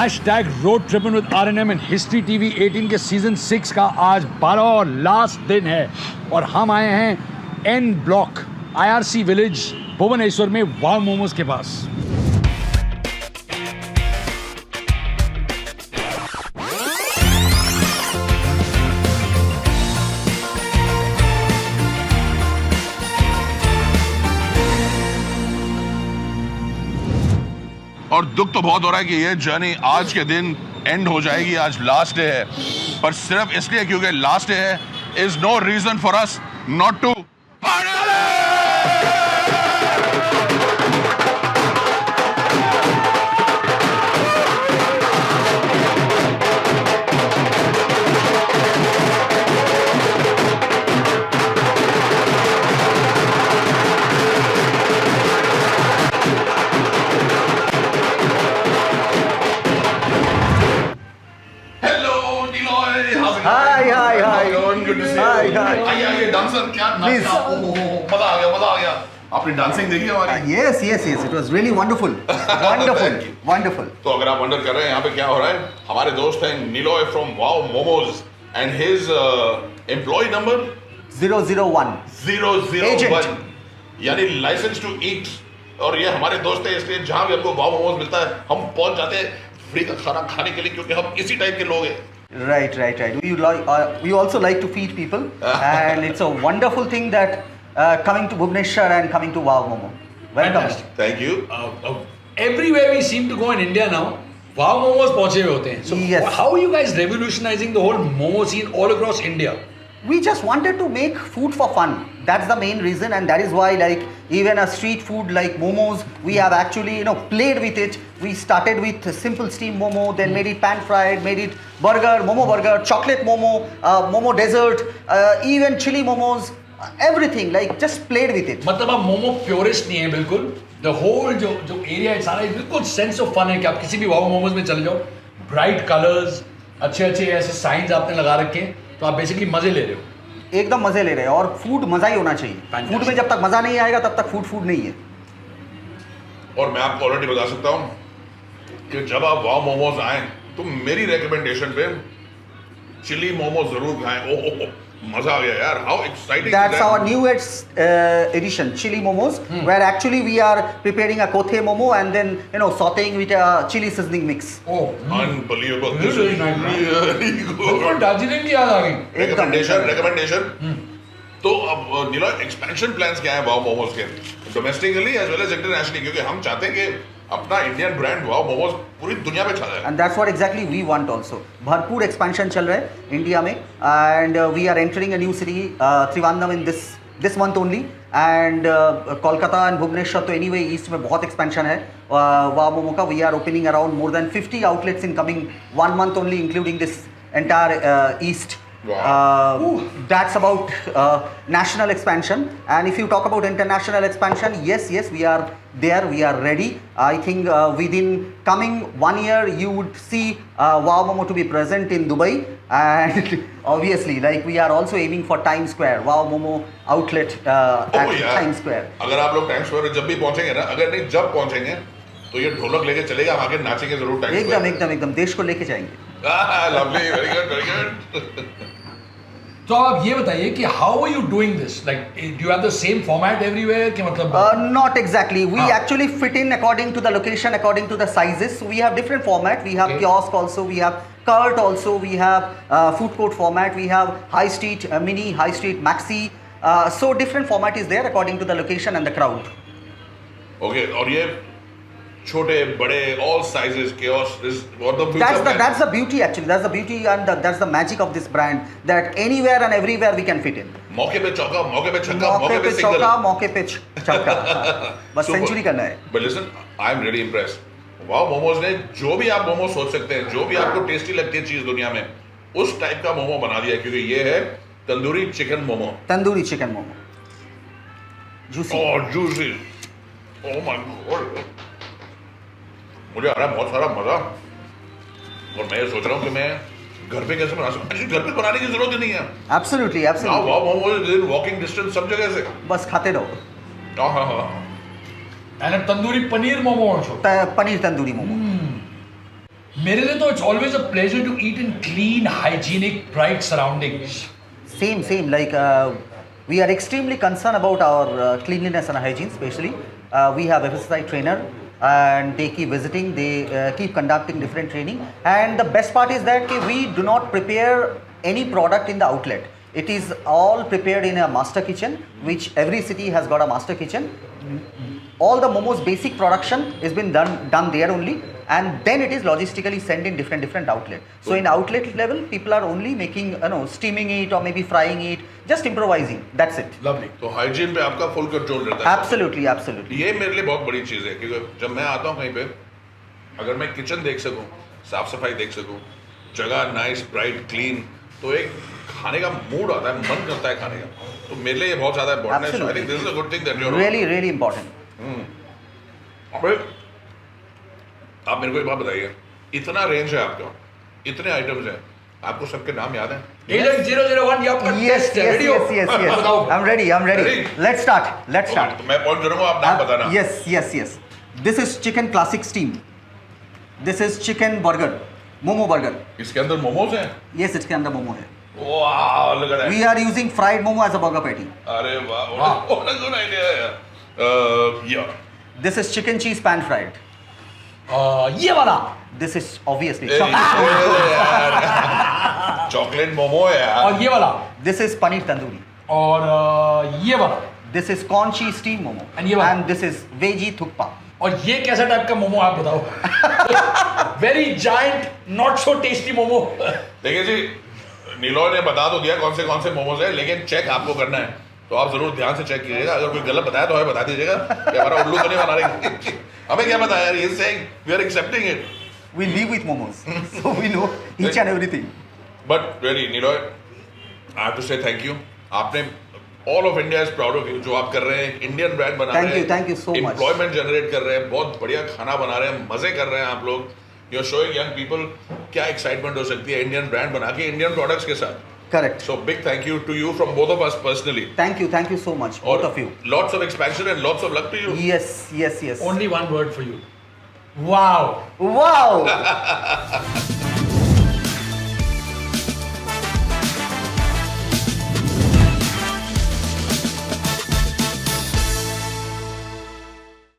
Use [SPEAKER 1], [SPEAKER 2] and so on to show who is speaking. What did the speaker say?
[SPEAKER 1] Hashtag road tripping with RNM and history TV 18 के season 6 का आज 12 और लास्ट दिन है और हम आए हैं N block IRC village Bhubaneswar में वाव मोमोज के पास।
[SPEAKER 2] और दुख तो बहुत हो रहा है कि ये जर्नी आज के दिन एंड हो जाएगी। आज लास्ट डे है, पर सिर्फ इसलिए क्योंकि लास्ट डे है is no reason for us not to आपने डांसिंग देखी हमारी?
[SPEAKER 3] Yes. It was really wonderful. Wonderful.
[SPEAKER 2] तो अगर आप वंडर कर रहे हैं यहाँ पे क्या हो रहा है, हमारे दोस्त हैं Niloy from Wow momos and his employee number
[SPEAKER 3] 001.
[SPEAKER 2] 001 यानी लाइसेंस टू ईट। और ये हमारे दोस्त हैं, इसलिए जहाँ भी हमको वाव मोमोज मिलता है हम पहुंच जाते हैं फ्री का खाना खाने के लिए, क्योंकि हम इसी टाइप के लोग हैं।
[SPEAKER 3] Right. We also like to feed people, and it's a wonderful thing that coming to Bhubaneswar and coming to Wow Momo. Welcome.
[SPEAKER 1] Fantastic.
[SPEAKER 2] Thank you.
[SPEAKER 1] Everywhere we seem to go in India now, वाव मोमोज पहुंचे हुए होते हैं। So
[SPEAKER 3] Yes.
[SPEAKER 1] how are you guys revolutionizing the whole momo scene all across India?
[SPEAKER 3] We just wanted to make food for fun. That's the main reason, and that is why, like, even a street food like momos, we have actually, played with it. We started with simple steam momo, then made it pan fried, made it burger, momo burger, chocolate momo, momo dessert, even chili momos, everything. Like, just played with it.
[SPEAKER 1] मतलब आप momo purest नहीं है बिल्कुल। The whole जो area है सारा बिल्कुल sense of fun है कि आप किसी भी वाव मोमोज में चले जाओ, ब्राइट कलर्स, अच्छे ऐसे साइंस आपने लगा रखे हैं, तो आप बेसिकली मजे ले रहे हो।
[SPEAKER 3] एकदम मजे ले रहे हैं, और फूड मजा ही होना चाहिए।
[SPEAKER 1] Fantastic.
[SPEAKER 3] फूड में जब तक मजा नहीं आएगा तब तक फूड नहीं है।
[SPEAKER 2] और मैं आपको ऑलरेडी बता सकता हूँ कि जब आप वाव मोमोज आए तो मेरी रिकमेंडेशन पे चिली मोमो जरूर खाएं। ओह मजा आ गया यार, how exciting.
[SPEAKER 3] That's our newest edition, chili momos, where actually we are preparing a kothe momo and then sauteing with a chili seasoning mix.
[SPEAKER 1] Oh,
[SPEAKER 2] unbelievable.
[SPEAKER 1] This is really nice, man. बिल्कुल दार्जिलिंग की याद आ गई।
[SPEAKER 2] Recommendation. तो अब नीला expansion plans क्या है वाव मोमोज के, domestically as well as internationally, क्योंकि हम चाहते हैं कि अपना इंडियन ब्रांड वाव मोमोज पूरी दुनिया में छा जाए।
[SPEAKER 3] And that's what exactly we want also. भरपूर expansion चल रहा है इंडिया में, and we are entering a new city, Trivandrum, in this month only, and Kolkata and Bhubaneswar तो anyway ईस्ट में बहुत expansion है वाव मोमो का। We are opening around more than 50 outlets in coming 1 month only, including this entire east.
[SPEAKER 2] Wow.
[SPEAKER 3] That's about national expansion. And if you talk about international expansion, yes, we are there, we are ready. I think within coming 1 year you would see Wow Momo to be present in Dubai, and obviously like we are also aiming for Times Square, Wow Momo outlet at Times Square.
[SPEAKER 2] अगर आप लोग times square जब भी पहुंचेंगे ना, अगर नहीं जब पहुंचेंगे तो ये ढोलक लेके चलेगा, हम आगे नाचेंगे जरूर टाइम्स स्क्वायर।
[SPEAKER 3] एकदम देश को लेके जाएंगे।
[SPEAKER 2] Lovely, very good.
[SPEAKER 1] तो आप ये बताइए कि how are you doing this, like do you have the same format everywhere कि मतलब
[SPEAKER 3] Not exactly. We actually fit in according to the location, according to the sizes. So we have different format. We have kiosk also. We have cart also. We have food court format. We have high street mini, high street maxi. So different format is there according to the location and the crowd.
[SPEAKER 2] Okay, और ये छोटे बड़े all sizes chaos is what the future
[SPEAKER 3] That's the beauty actually. That's the beauty and that's the magic of this brand, that anywhere and everywhere we can fit in.
[SPEAKER 2] मौके पे चौका, मौके पे छक्का,
[SPEAKER 3] मौके पे
[SPEAKER 2] सिंगल।
[SPEAKER 3] चौका, मौके पे छक्का। बस सेंचुरी करना है।
[SPEAKER 2] But listen, I am really impressed. वाव मोमोज ने जो भी आप मोमो सोच सकते हैं, जो भी आपको टेस्टी लगती है चीज दुनिया में, उस टाइप का मोमो बना दिया, क्योंकि ये है tandoori chicken momo.
[SPEAKER 3] Tandoori chicken momo, juicy.
[SPEAKER 2] और जूसी, ओह माय गॉड, मुझे आ रहा है बहुत सारा मजा। और मैं ये सोच रहा हूँ कि मैं घर पे कैसे बना सकूं। एक्चुअली घर पे बनाने की जरूरत ही नहीं है।
[SPEAKER 3] Absolutely.
[SPEAKER 2] Now Wow momos is walking distance सब जगह से।
[SPEAKER 3] बस खाते रहो।
[SPEAKER 2] हाँ।
[SPEAKER 1] And tandoori paneer momo also.
[SPEAKER 3] पनीर तंदूरी मोमो।
[SPEAKER 1] मेरे लिए तो it's always a pleasure to eat in clean, hygienic, bright surroundings.
[SPEAKER 3] Same. Like we are extremely concerned about our cleanliness and hygiene. Especially, we have FSSI trainer, and they keep visiting. They keep conducting different training. And the best part is that we do not prepare any product in the outlet. It is all prepared in a master kitchen, which every city has got a master kitchen. All the momos basic production has been done there only, and then it is logistically sent in different outlet. So in outlet level, people are only making, steaming it or maybe frying it, just improvising. That's it.
[SPEAKER 1] Lovely.
[SPEAKER 2] तो hygiene पे आपका full control रहता है.
[SPEAKER 3] Absolutely.
[SPEAKER 2] ये मेरे लिए बहुत बड़ी चीज़ है, क्योंकि जब मैं आता हूँ कहीं पे, अगर मैं किचन देख सकूँ, साफ सफाई देख सकूँ, जगह नाइस, ब्राइट, क्लीन, तो एक खाने का मूड आता है, मन करता है खाने का. तो मेरे लिए ये बहुत ज़्यादा इम्पोर्टेंट है. So I think this is a good thing that you're
[SPEAKER 3] Really important.
[SPEAKER 2] अबे, आप मेरे को एक बात बताइए, इतना रेंज है आपका, इतने आइटम्स हैं, आपको सबके नाम याद हैं?
[SPEAKER 1] Agent 001 ये आपका
[SPEAKER 3] Yes.
[SPEAKER 1] टेस्ट है. Ready हो? बताओ.
[SPEAKER 3] I'm ready.
[SPEAKER 2] Ready?
[SPEAKER 3] Let's start.
[SPEAKER 2] तो मैं पॉइंट करूँगा, आप नाम बताना.
[SPEAKER 3] Yes. This is chicken classic steam. This is chicken burger, momo burger.
[SPEAKER 2] इसके अंदर मोमोज हैं?
[SPEAKER 3] Yes, इसके अंदर मोमो है.
[SPEAKER 2] वाह, look at that.
[SPEAKER 3] We are using fried momo as a burger patty.
[SPEAKER 2] अरे वाह, what a good idea. Yeah.
[SPEAKER 3] This is chicken cheese pan fried.
[SPEAKER 1] ये वाला.
[SPEAKER 3] This is obviously
[SPEAKER 2] chocolate momo है यार.
[SPEAKER 1] और ये वाला.
[SPEAKER 3] This is paneer tandoori.
[SPEAKER 1] और ये वाला.
[SPEAKER 3] This is corn cheese steam momo.
[SPEAKER 1] And ये वाला.
[SPEAKER 3] And this is veggie thukpa.
[SPEAKER 1] और ये कैसा टाइप का मोमो आप बताओ. Very giant, not so tasty momo.
[SPEAKER 2] देखिए जी, नीलॉय ने बता तो दिया कौन से मोमोज है, लेकिन चेक आपको करना है, तो आप जरूर ध्यान से चेक कीजिएगा. अगर कोई गलत बताया तो हमें बता दीजिएगा कि हमारा उल्लू तो नहीं बना रहे. हमें क्या बताया यार, ये saying we are accepting it.
[SPEAKER 3] We live with momos, so we know each and everything.
[SPEAKER 2] But really Niloy, I have to say thank you. आपने all of India is proud of you. जो आप कर रहे हैं, इंडियन ब्रांड बना
[SPEAKER 3] Thank
[SPEAKER 2] रहे
[SPEAKER 3] you,
[SPEAKER 2] हैं,
[SPEAKER 3] thank you so much.
[SPEAKER 2] Employment generate कर रहे हैं, बहुत बढ़िया खाना बना रहे हैं, मजे कर रहे हैं आप लोग. You are showing young people क्या एक्साइटमेंट हो सकती है इंडियन ब्रांड बना के, इंडियन प्रोडक्ट्स के साथ.
[SPEAKER 3] Correct.
[SPEAKER 2] So big thank you to you from both of us personally.
[SPEAKER 3] Thank you so much, both of you.
[SPEAKER 2] Lots of expansion and lots of luck to you.
[SPEAKER 3] Yes.
[SPEAKER 1] Only one word for you. Wow.
[SPEAKER 3] Wow.